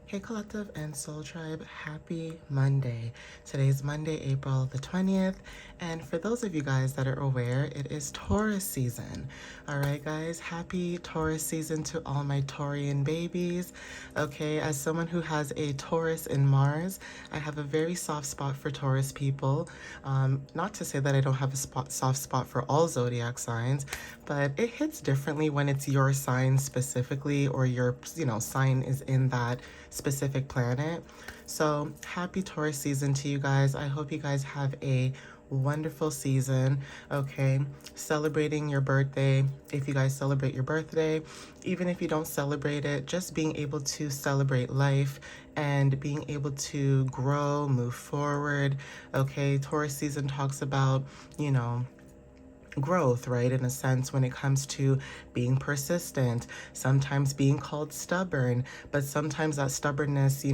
Hey Collective and Soul Tribe, happy Monday. Today's Monday, April the 20th, and for those of you guys that are aware, it is Taurus season. All right, guys, happy Taurus season to all my Taurian babies. Okay, as someone who has a Taurus in Mars, I have a very soft spot for Taurus people. Not to say that I don't have a soft spot for all zodiac signs, but it hits differently when it's your sign specifically or your, sign is in that specific planet. So happy Taurus season to you guys. I hope you guys have a wonderful season. Okay, celebrating your birthday. If you guys celebrate your birthday, even if you don't celebrate it, just being able to celebrate life and being able to grow, move forward. Okay, Taurus season talks about, growth, right? In a sense, when it comes to being persistent, sometimes being called stubborn, but sometimes that stubbornness,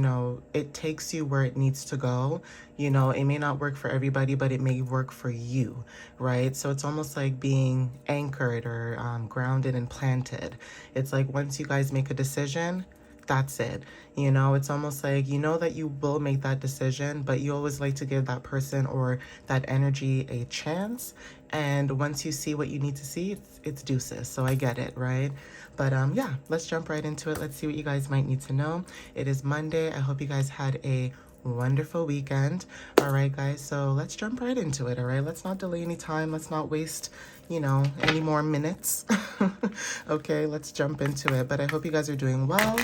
it takes you where it needs to go. It may not work for everybody, but it may work for you, right? So it's almost like being anchored or grounded and planted. It's like once you guys make a decision, that's it. It's almost like that you will make that decision, but you always like to give that person or that energy a chance. And once you see what you need to see, it's deuces. So I get it, right? But yeah, let's jump right into it. Let's see what you guys might need to know. It is Monday. I hope you guys had a wonderful weekend. All right, guys, so let's jump right into it. All right, let's not delay any time. Let's not waste any more minutes. Okay, let's jump into it. But I hope you guys are doing well.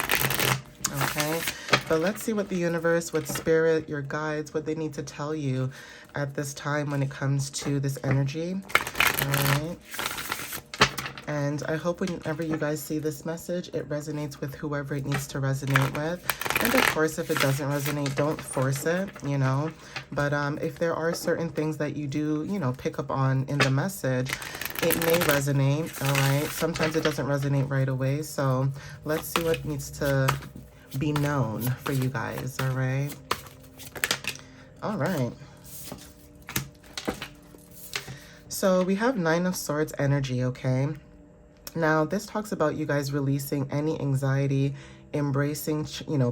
Okay, but let's see what the universe, what spirit, your guides, what they need to tell you at this time when it comes to this energy. All right. And I hope whenever you guys see this message, it resonates with whoever it needs to resonate with. And of course, if it doesn't resonate, don't force it, But if there are certain things that you do, pick up on in the message, it may resonate, all right? Sometimes it doesn't resonate right away. So let's see what needs to be known for you guys, all right? All right. So we have Nine of Swords energy, okay? Now, this talks about you guys releasing any anxiety, embracing,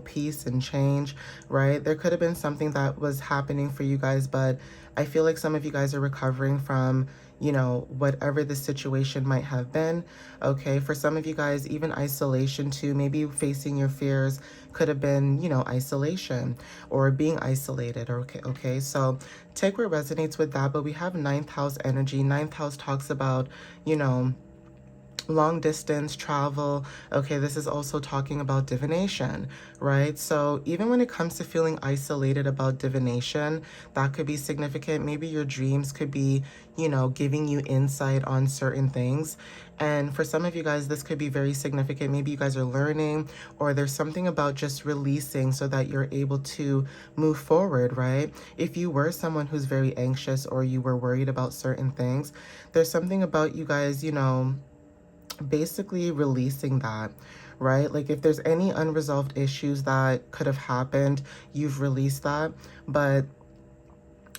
peace and change, right? There could have been something that was happening for you guys, but I feel like some of you guys are recovering from, whatever the situation might have been. Okay, for some of you guys, even isolation too, maybe facing your fears could have been, isolation or being isolated. Okay, so take what resonates with that. But we have ninth house energy. Ninth house talks about, long distance travel. Okay, this is also talking about divination, right? So even when it comes to feeling isolated about divination, that could be significant. Maybe your dreams could be, giving you insight on certain things. And for some of you guys, this could be very significant. Maybe you guys are learning, or there's something about just releasing so that you're able to move forward, right? If you were someone who's very anxious or you were worried about certain things, there's something about you guys, basically releasing that, right? Like if there's any unresolved issues that could have happened, you've released that. But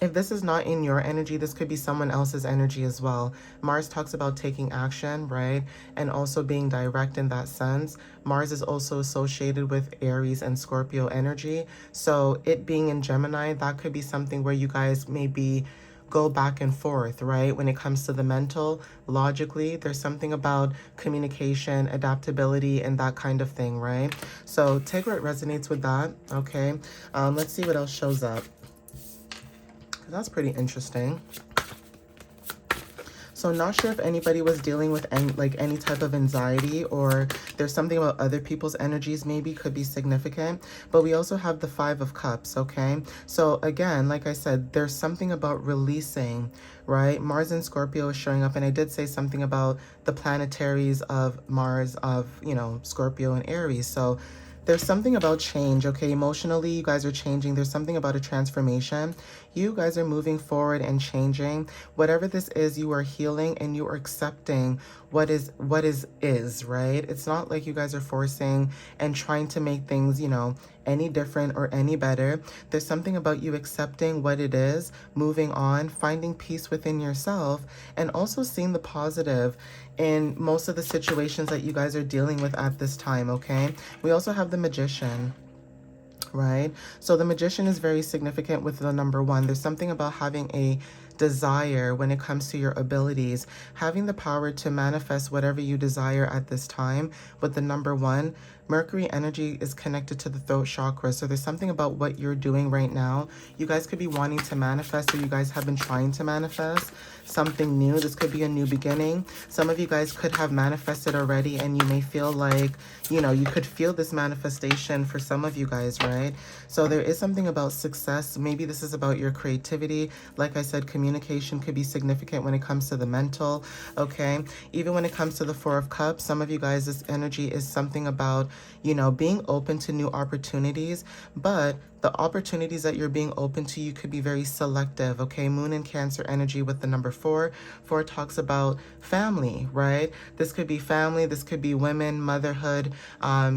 if this is not in your energy, this could be someone else's energy as well. Mars talks about taking action, right? And also being direct in that sense. Mars is also associated with Aries and Scorpio energy. So it being in Gemini, that could be something where you guys maybe go back and forth, right? When it comes to the mental, logically, there's something about communication, adaptability, and that kind of thing, right? So take what resonates with that, okay? Let's see what else shows up. That's pretty interesting. So not sure if anybody was dealing with any type of anxiety, or there's something about other people's energies maybe could be significant. But we also have the Five of Cups, okay? So again, like I said, there's something about releasing, right? Mars and Scorpio is showing up, and I did say something about the planetaries of Mars, of, Scorpio and Aries. So there's something about change, okay? Emotionally, you guys are changing. There's something about a transformation. You guys are moving forward and changing. Whatever this is, you are healing and you are accepting what is, right? It's not like you guys are forcing and trying to make things, any different or any better. There's something about you accepting what it is, moving on, finding peace within yourself, and also seeing the positive in most of the situations that you guys are dealing with at this time, okay? We also have the Magician. right? So the Magician is very significant with the number one. There's something about having a desire when it comes to your abilities, having the power to manifest whatever you desire at this time. With the number one, Mercury energy is connected to the throat chakra. So there's something about what you're doing right now. You guys could be wanting to manifest, or you guys have been trying to manifest something new. This could be a new beginning. Some of you guys could have manifested already, and you may feel like, you know, you could feel this manifestation for some of you guys, right? So there is something about success. Maybe this is about your creativity. Like I said, communication could be significant when it comes to the mental, okay? Even when it comes to the Four of Cups, some of you guys, this energy is something about, you know, being open to new opportunities, but the opportunities that you're being open to, you could be very selective, okay? Moon and Cancer energy with the number four. Four talks about family, right? This could be family, this could be women, motherhood,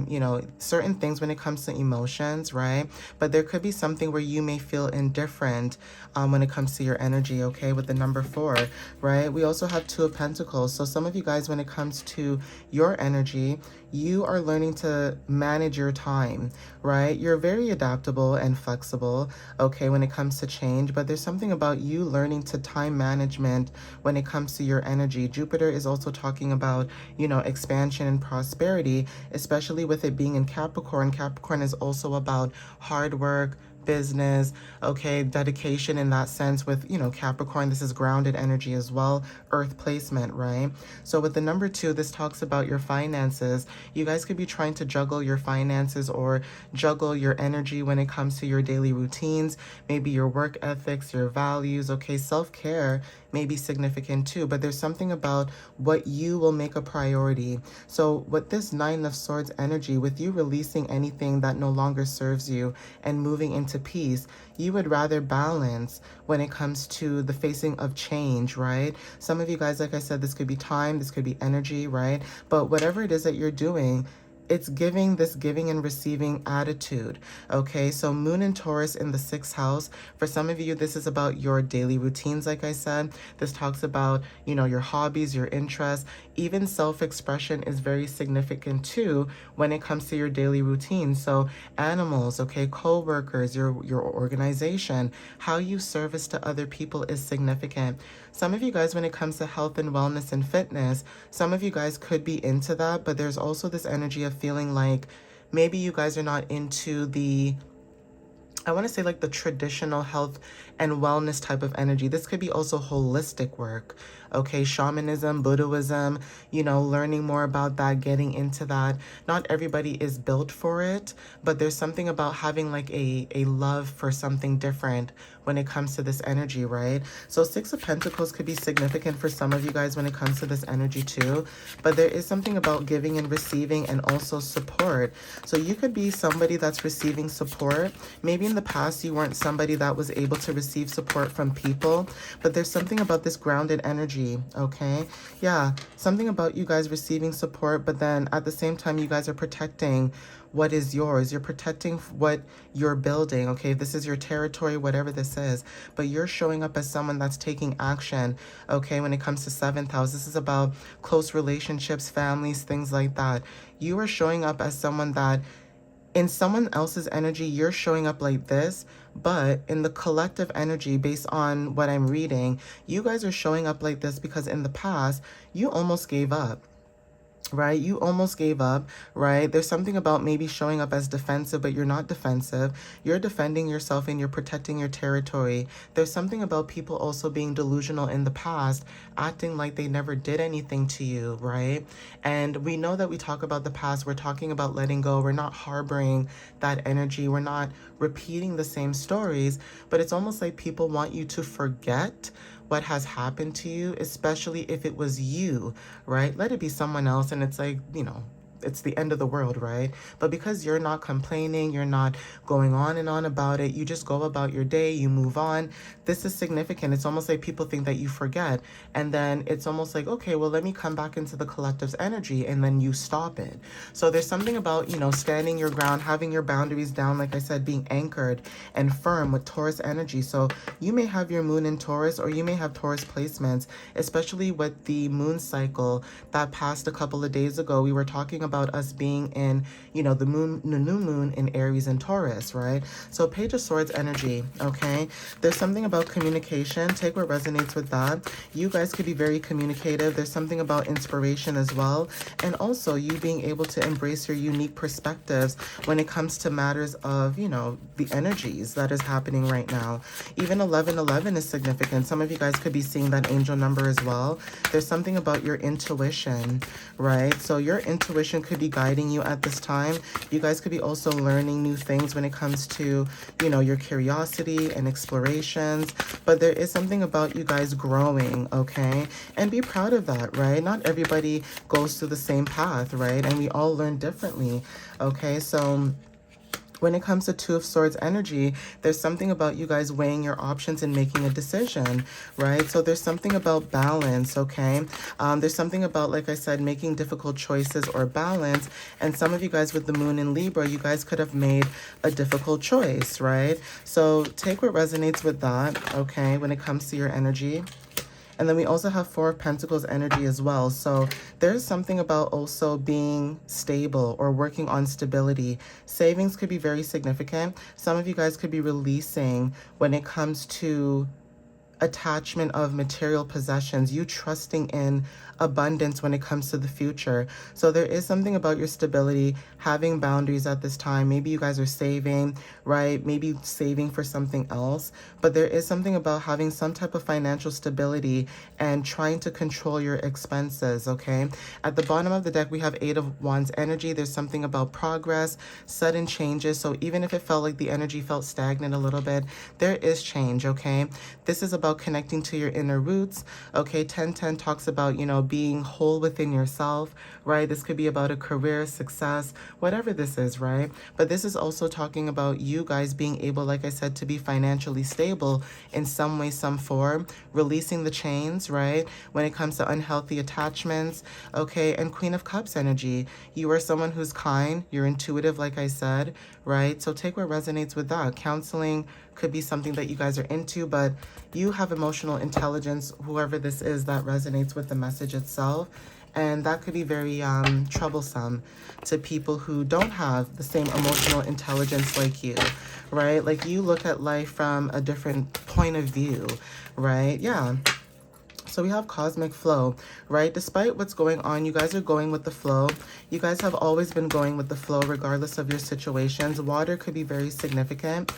you know, certain things when it comes to emotions, right? But there could be something where you may feel indifferent when it comes to your energy, okay? With the number four, right? We also have Two of Pentacles. So some of you guys, when it comes to your energy, you are learning to manage your time, right? You're very adaptable and flexible, okay, when it comes to change, but there's something about you learning to time management when it comes to your energy. Jupiter is also talking about, you know, expansion and prosperity, especially with it being in Capricorn. Capricorn is also about hard work, business, okay, dedication in that sense. With, you know, Capricorn, this is grounded energy as well, earth placement, right? So with the number two, this talks about your finances. You guys could be trying to juggle your finances or juggle your energy when it comes to your daily routines, maybe your work ethics, your values, okay? Self-care may be significant too, but there's something about what you will make a priority. So with this Nine of Swords energy, with you releasing anything that no longer serves you and moving into peace, you would rather balance when it comes to the facing of change, right? Some of you guys, like I said, this could be time, this could be energy, right? But whatever it is that you're doing, it's giving this giving and receiving attitude, okay? So Moon and Taurus in the sixth house. For some of you, this is about your daily routines, like I said. This talks about, you know, your hobbies, your interests. Even self-expression is very significant too when it comes to your daily routine. So animals, okay, co-workers, your organization, how you service to other people is significant. Some of you guys, when it comes to health and wellness and fitness, some of you guys could be into that, but there's also this energy of feeling like maybe you guys are not into the, I want to say, like the traditional health and wellness type of energy. This could be also holistic work, okay? Shamanism, Buddhism, you know, learning more about that, getting into that. Not everybody is built for it, but there's something about having like a love for something different when it comes to this energy, right? So Six of Pentacles could be significant for some of you guys when it comes to this energy too, but there is something about giving and receiving and also support. So you could be somebody that's receiving support. Maybe in the past you weren't somebody that was able to receive support from people, but there's something about this grounded energy, okay? Yeah, something about you guys receiving support, but then at the same time you guys are protecting what is yours. You're protecting what you're building, okay? This is your territory, whatever this is, but you're showing up as someone that's taking action, okay? When it comes to seventh house, this is about close relationships, families, things like that. You are showing up as someone that in someone else's energy, you're showing up like this, but in the collective energy, based on what I'm reading, you guys are showing up like this because in the past, you almost gave up. Right? You almost gave up, right? There's something about maybe showing up as defensive, but you're not defensive. You're defending yourself and you're protecting your territory. There's something about people also being delusional in the past, acting like they never did anything to you, right? And we know that we talk about the past. We're talking about letting go. We're not harboring that energy. We're not repeating the same stories, but it's almost like people want you to forget what has happened to you, especially if it was you, right? Let it be someone else and it's like, you know, it's the end of the world, right? But because you're not complaining, you're not going on and on about it, you just go about your day, you move on. This is significant. It's almost like people think that you forget. And then it's almost like, okay, well, let me come back into the collective's energy, and then you stop it. So there's something about, you know, standing your ground, having your boundaries down, like I said, being anchored and firm with Taurus energy. So you may have your moon in Taurus, or you may have Taurus placements, especially with the moon cycle that passed a couple of days ago. We were talking about about us being in, you know, the new moon in Aries and Taurus, right? So Page of Swords energy, okay? There's something about communication. Take what resonates with that. You guys could be very communicative. There's something about inspiration as well. And also you being able to embrace your unique perspectives when it comes to matters of, you know, the energies that is happening right now. Even 1111 is significant. Some of you guys could be seeing that angel number as well. There's something about your intuition, right? So your intuition could be guiding you at this time. You guys could be also learning new things when it comes to, you know, your curiosity and explorations. But there is something about you guys growing, okay? And be proud of that, right? Not everybody goes through the same path, right? And we all learn differently, okay? So when it comes to Two of Swords energy, there's something about you guys weighing your options and making a decision, right? So there's something about balance, okay? There's something about, like I said, making difficult choices or balance. And some of you guys with the moon in Libra, you guys could have made a difficult choice, right? So take what resonates with that, okay, when it comes to your energy. And then we also have Four of Pentacles energy as well. So there's something about also being stable or working on stability. Savings could be very significant. Some of you guys could be releasing when it comes to attachment of material possessions, you trusting in abundance when it comes to the future. So there is something about your stability, having boundaries at this time. Maybe you guys are saving, right? Maybe saving for something else, but there is something about having some type of financial stability and trying to control your expenses, okay? At the bottom of the deck, we have Eight of Wands energy. There's something about progress, sudden changes. So even if it felt like the energy felt stagnant a little bit, there is change, okay? This is about connecting to your inner roots, okay? 1010 talks about, you know, being whole within yourself, right? This could be about a career, success, whatever this is, right? But this is also talking about you guys being able, like I said, to be financially stable in some way, some form, releasing the chains, right? When it comes to unhealthy attachments, okay? And Queen of Cups energy, you are someone who's kind, you're intuitive, like I said, right? So take what resonates with that. Counseling could be something that you guys are into, but you have emotional intelligence, whoever this is that resonates with the message itself. And that could be very troublesome to people who don't have the same emotional intelligence like you, right? Like you look at life from a different point of view, right? Yeah. So we have cosmic flow, right? Despite what's going on, you guys are going with the flow. You guys have always been going with the flow regardless of your situations. Water could be very significant.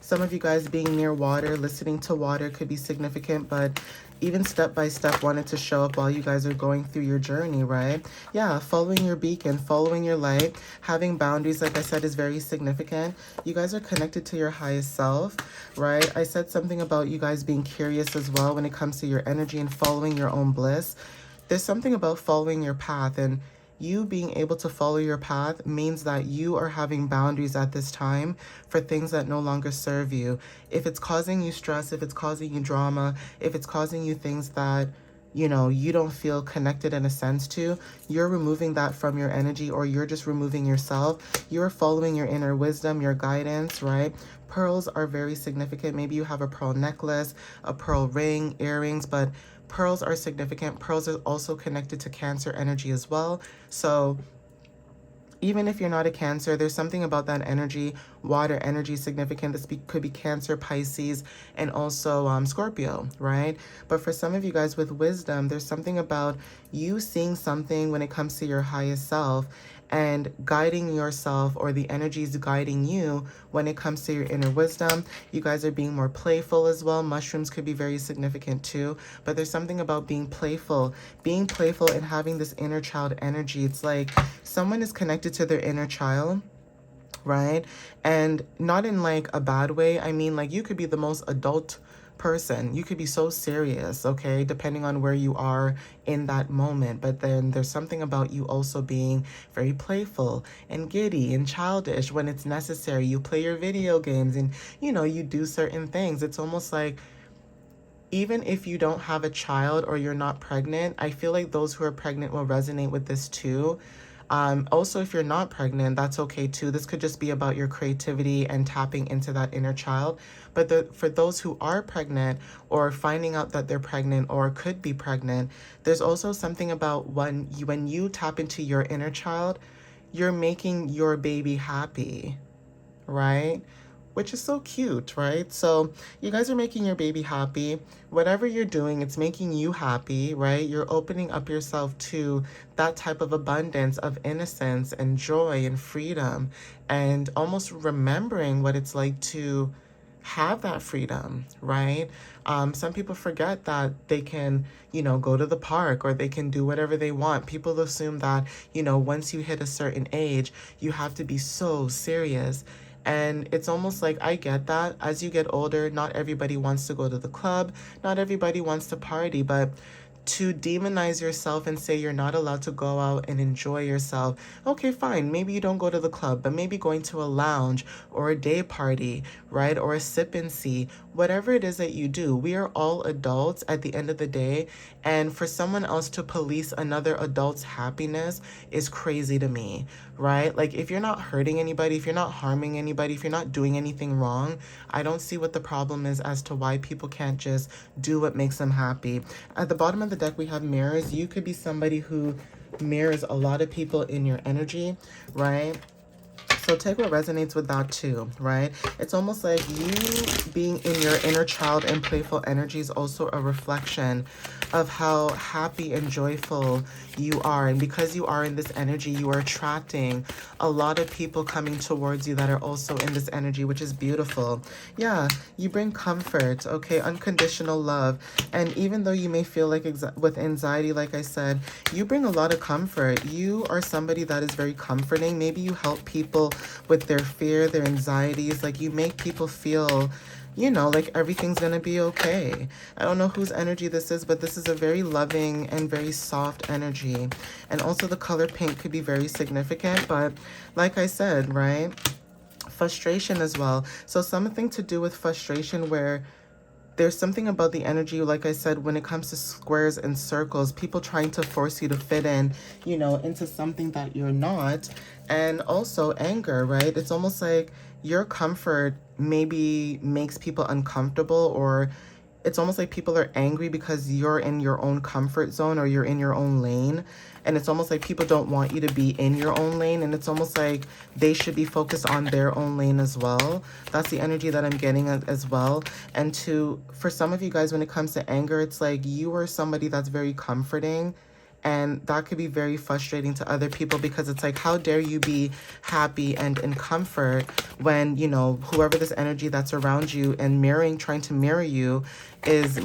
Some of you guys being near water, listening to water could be significant, but even step by step wanted to show up while you guys are going through your journey, right? Yeah, following your beacon, following your light, having boundaries, like I said, is very significant. You guys are connected to your highest self, right? I said something about you guys being curious as well when it comes to your energy and following your own bliss. There's something about following your path, and you being able to follow your path means that you are having boundaries at this time for things that no longer serve you. If it's causing you stress, if it's causing you drama, if it's causing you things that, you know, you don't feel connected in a sense to, you're removing that from your energy, or you're just removing yourself. You're following your inner wisdom, your guidance, right? Pearls are very significant. Maybe you have a pearl necklace, a pearl ring, earrings, but pearls are significant. Pearls are also connected to Cancer energy as well. So even if you're not a Cancer, there's something about that energy, water energy, significant. This could be Cancer, Pisces, and also Scorpio, right? But for some of you guys with wisdom, there's something about you seeing something when it comes to your highest self and guiding yourself, or the energies guiding you when it comes to your inner wisdom. You guys are being more playful as well. Mushrooms could be very significant too, but there's something about being playful and having this inner child energy. It's like someone is connected to their inner child, right? And not in like a bad way. I mean, like you could be the most adult person. You could be so serious, okay, depending on where you are in that moment. But then there's something about you also being very playful and giddy and childish when it's necessary. You play your video games and, you know, you do certain things. It's almost like, even if you don't have a child or you're not pregnant, I feel like those who are pregnant will resonate with this too. Also, if you're not pregnant, that's okay too. This could just be about your creativity and tapping into that inner child. But for those who are pregnant or finding out that they're pregnant or could be pregnant, there's also something about when you tap into your inner child, you're making your baby happy, right? Which is so cute, right? So you guys are making your baby happy. Whatever you're doing, it's making you happy, right? You're opening up yourself to that type of abundance of innocence and joy and freedom, and almost remembering what it's like to have that freedom, right? Some people forget that they can, go to the park or they can do whatever they want. People assume that, once you hit a certain age, you have to be so serious. And it's almost like, I get that. As you get older, not everybody wants to go to the club, not everybody wants to party, but to demonize yourself and say you're not allowed to go out and enjoy yourself. Okay, fine. Maybe you don't go to the club, but maybe going to a lounge or a day party, right? Or a sip and see, whatever it is that you do. We are all adults at the end of the day. And for someone else to police another adult's happiness is crazy to me, right? Like, if you're not hurting anybody, if you're not harming anybody, if you're not doing anything wrong, I don't see what the problem is as to why people can't just do what makes them happy. At the bottom of the deck, we have mirrors. You could be somebody who mirrors a lot of people in your energy, right? So take what resonates with that too, right? It's almost like you being in your inner child and playful energy is also a reflection of how happy and joyful you are. And because you are in this energy, you are attracting a lot of people coming towards you that are also in this energy, which is beautiful. Yeah, you bring comfort, okay, unconditional love. And even though you may feel like with anxiety, like I said, you bring a lot of comfort. You are somebody that is very comforting. Maybe you help people with their fear, their anxieties. Like, you make people feel, like everything's gonna be okay. I don't know whose energy this is, but this is a very loving and very soft energy. And also the color pink could be very significant, but like I said, right? Frustration as well. So something to do with frustration where there's something about the energy, like I said, when it comes to squares and circles, people trying to force you to fit in, into something that you're not. And also anger, right? It's almost like your comfort maybe makes people uncomfortable, or it's almost like people are angry because you're in your own comfort zone or you're in your own lane. And it's almost like people don't want you to be in your own lane. And it's almost like they should be focused on their own lane as well. That's the energy that I'm getting as well. And for some of you guys, when it comes to anger, it's like you are somebody that's very comforting. And that could be very frustrating to other people because it's like, how dare you be happy and in comfort when, whoever this energy that's around you and trying to mirror you is,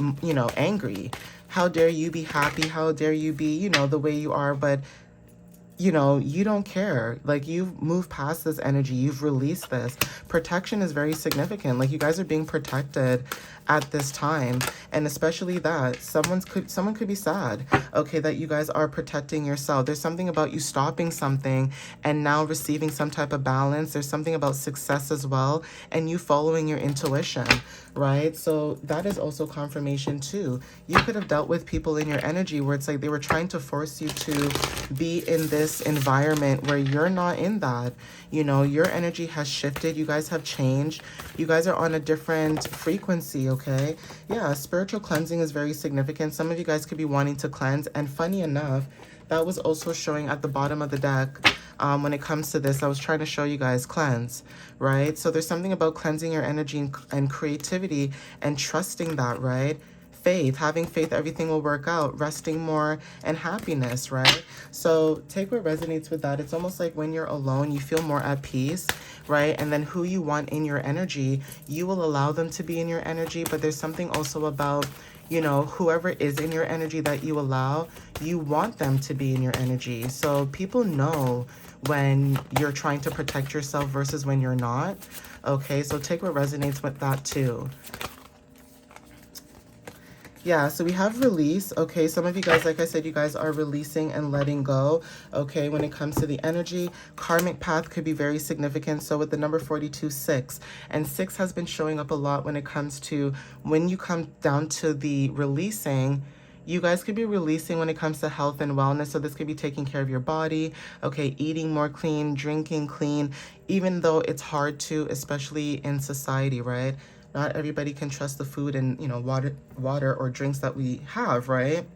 angry. How dare you be happy? How dare you be, the way you are? But you don't care. Like, you've moved past this energy. You've released this. Protection is very significant. Like, you guys are being protected at this time. And especially that someone could be sad, okay, that you guys are protecting yourself. There's something about you stopping something and now receiving some type of balance. There's something about success as well, and you following your intuition, right? So that is also confirmation too. You could have dealt with people in your energy where it's like they were trying to force you to be in this environment where you're not in that. Your energy has shifted. You guys have changed. You guys are on a different frequency, okay? Yeah, spiritual cleansing is very significant. Some of you guys could be wanting to cleanse. And funny enough, that was also showing at the bottom of the deck. When it comes to this, I was trying to show you guys cleanse, right? So there's something about cleansing your energy and creativity and trusting that, right? Having faith, everything will work out, resting more, and happiness, right? So take what resonates with that. It's almost like when you're alone, you feel more at peace, right? And then who you want in your energy, you will allow them to be in your energy. But there's something also about, whoever is in your energy that you allow, you want them to be in your energy. So people know when you're trying to protect yourself versus when you're not. Okay, so take what resonates with that too. Yeah, so we have release. Okay, some of you guys, like I said, you guys are releasing and letting go. Okay, when it comes to the energy, karmic path could be very significant. So with the number 42, 6. And 6 has been showing up a lot when it comes to when you come down to the releasing. You guys could be releasing when it comes to health and wellness. So this could be taking care of your body, okay, eating more clean, drinking clean, even though it's hard to, especially in society, right? Not everybody can trust the food and, water or drinks that we have, right?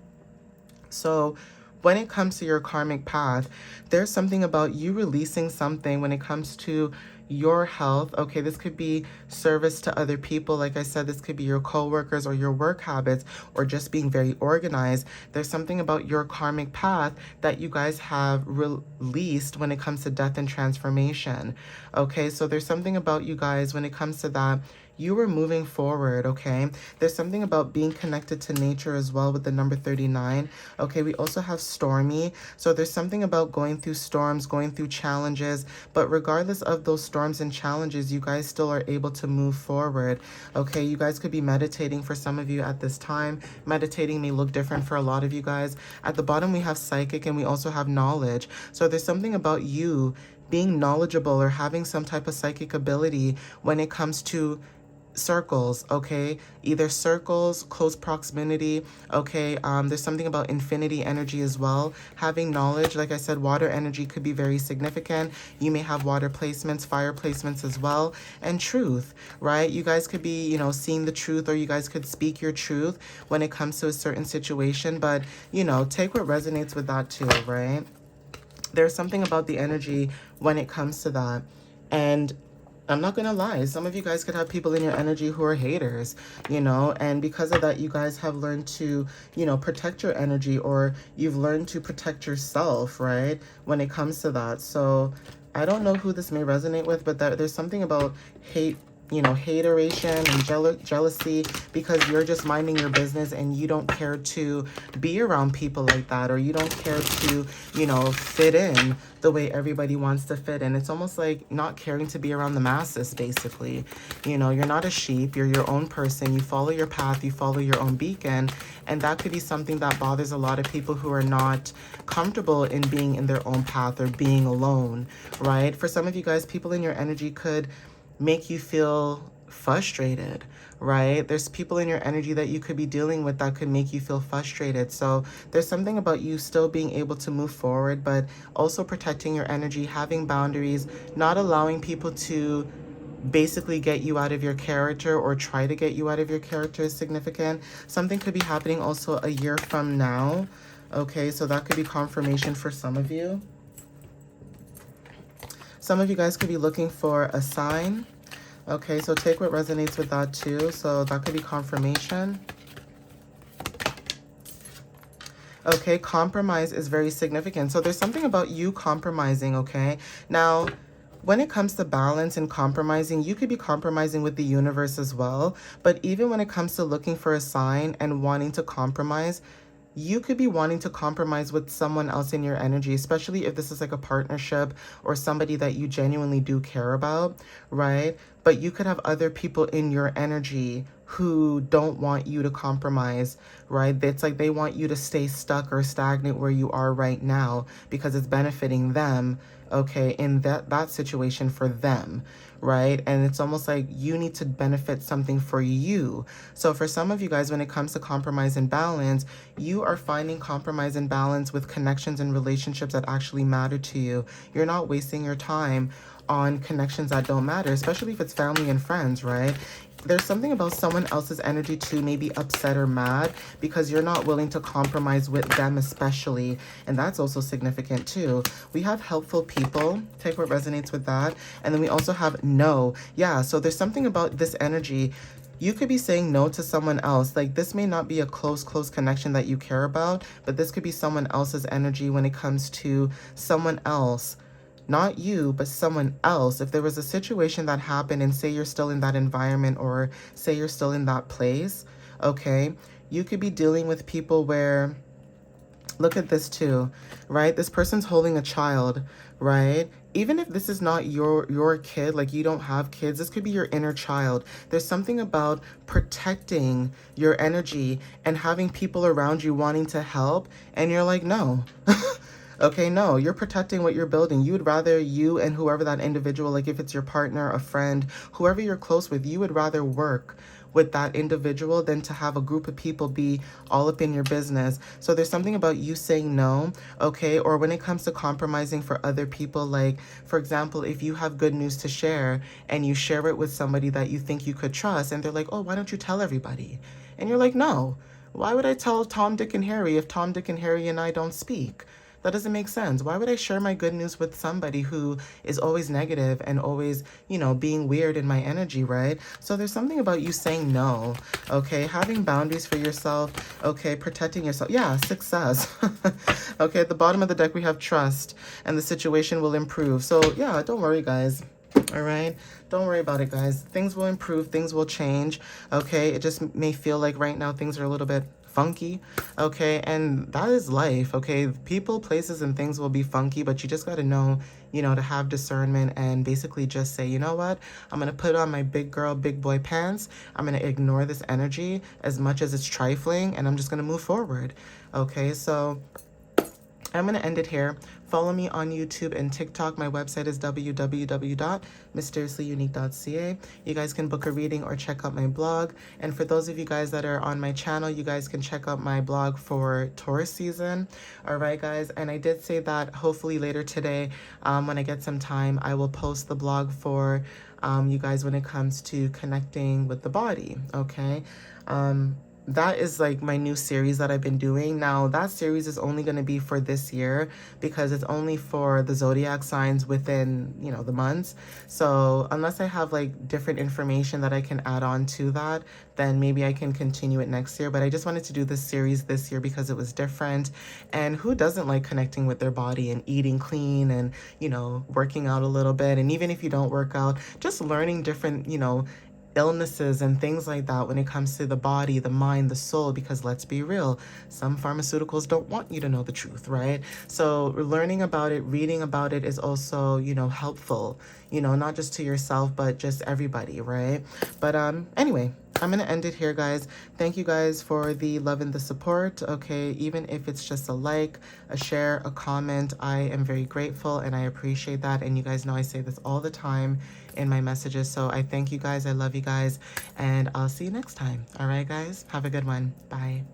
So when it comes to your karmic path, there's something about you releasing something when it comes to your health. Okay, this could be service to other people. Like I said, this could be your coworkers or your work habits or just being very organized. There's something about your karmic path that you guys have released when it comes to death and transformation. Okay, so there's something about you guys when it comes to that. You were moving forward, okay? There's something about being connected to nature as well with the number 39. Okay, we also have stormy. So there's something about going through storms, going through challenges, but regardless of those storms and challenges, you guys still are able to move forward. Okay, you guys could be meditating for some of you at this time. Meditating may look different for a lot of you guys. At the bottom, we have psychic and we also have knowledge. So there's something about you being knowledgeable or having some type of psychic ability when it comes to circles, okay? Either circles, close proximity, okay? There's something about infinity energy as well. Having knowledge, like I said, water energy could be very significant. You may have water placements, fire placements as well, and truth, right? You guys could be, you know, seeing the truth, or you guys could speak your truth when it comes to a certain situation, but, you know, take what resonates with that too, right? There's something about the energy when it comes to that. And I'm not gonna lie, some of you guys could have people in your energy who are haters, you know, and because of that, you guys have learned to, you know, protect your energy, or you've learned to protect yourself, right, when it comes to that. So I don't know who this may resonate with, but there's something about hate, you know, hateration and jealousy, because you're just minding your business and you don't care to be around people like that, or you don't care to, you know, fit in the way everybody wants to fit in. It's almost like not caring to be around the masses, basically. You know, you're not a sheep, you're your own person, you follow your path, you follow your own beacon, and that could be something that bothers a lot of people who are not comfortable in being in their own path or being alone, right? For some of you guys, people in your energy could make you feel frustrated, right? There's people in your energy that you could be dealing with that could make you feel frustrated. So there's something about you still being able to move forward, but also protecting your energy, having boundaries, not allowing people to basically get you out of your character or try to get you out of your character is significant. Something could be happening also a year from now. Okay, so that could be confirmation for some of you. Some of you guys could be looking for a sign. Okay, so take what resonates with that too. So that could be confirmation. Okay, compromise is very significant. So there's something about you compromising, okay? Now, when it comes to balance and compromising, you could be compromising with the universe as well. But even when it comes to looking for a sign and wanting to compromise, you could be wanting to compromise with someone else in your energy, especially if this is like a partnership or somebody that you genuinely do care about, right? But you could have other people in your energy who don't want you to compromise, right? It's like they want you to stay stuck or stagnant where you are right now because it's benefiting them, okay, in that situation for them, right? And it's almost like you need to benefit something for you. So for some of you guys, when it comes to compromise and balance, you are finding compromise and balance with connections and relationships that actually matter to you. You're not wasting your time on connections that don't matter, especially if it's family and friends, right? There's something about someone else's energy too, maybe upset or mad because you're not willing to compromise with them especially. And that's also significant too. We have helpful people. Take what resonates with that. And then we also have no. Yeah, so there's something about this energy. You could be saying no to someone else. Like this may not be a close connection that you care about, but this could be someone else's energy when it comes to someone else. Not you, but someone else. If there was a situation that happened and say you're still in that environment or say you're still in that place, okay, you could be dealing with people where, look at this too, right? This person's holding a child, right? Even if this is not your kid, like you don't have kids, this could be your inner child. There's something about protecting your energy and having people around you wanting to help, and you're like, no. Okay, no, you're protecting what you're building. You would rather you and whoever that individual, like if it's your partner, a friend, whoever you're close with, you would rather work with that individual than to have a group of people be all up in your business. So there's something about you saying no, okay? Or when it comes to compromising for other people, like, for example, if you have good news to share and you share it with somebody that you think you could trust, and they're like, oh, why don't you tell everybody? And you're like, no. Why would I tell Tom, Dick, and Harry if Tom, Dick, and Harry and I don't speak? That doesn't make sense. Why would I share my good news with somebody who is always negative and always, being weird in my energy, right? So there's something about you saying no, okay? Having boundaries for yourself, okay? Protecting yourself. Yeah, success. Okay, at the bottom of the deck, we have trust, and the situation will improve. So yeah, don't worry, guys. All right, don't worry about it, guys. Things will improve, things will change. Okay, it just may feel like right now things are a little bit funky. Okay, and that is life. Okay, people, places, and things will be funky, but you just got to know, to have discernment and basically just say, you know what, I'm gonna put on my big girl, big boy pants. I'm gonna ignore this energy as much as it's trifling, and I'm just gonna move forward. Okay, so I'm going to end it here. Follow me on YouTube and TikTok. My website is www.mysteriouslyunique.ca. You guys can book a reading or check out my blog. And for those of you guys that are on my channel, you guys can check out my blog for Taurus season. All right, guys. And I did say that hopefully later today, when I get some time, I will post the blog for you guys when it comes to connecting with the body. Okay. That is like my new series that I've been doing. Now, that series is only going to be for this year because it's only for the zodiac signs within, the months. So unless I have like different information that I can add on to that, then maybe I can continue it next year. But I just wanted to do this series this year because it was different. And who doesn't like connecting with their body and eating clean and, working out a little bit? And even if you don't work out, just learning different, illnesses and things like that when it comes to the body, the mind, the soul, because let's be real, some pharmaceuticals don't want you to know the truth, right? So learning about it, reading about it is also, helpful, not just to yourself, but just everybody, right? But anyway, I'm going to end it here, guys. Thank you guys for the love and the support. Okay, even if it's just a like, a share, a comment, I am very grateful and I appreciate that. And you guys know I say this all the time in my messages. So I thank you guys. I love you guys. And I'll see you next time. All right, guys. Have a good one. Bye.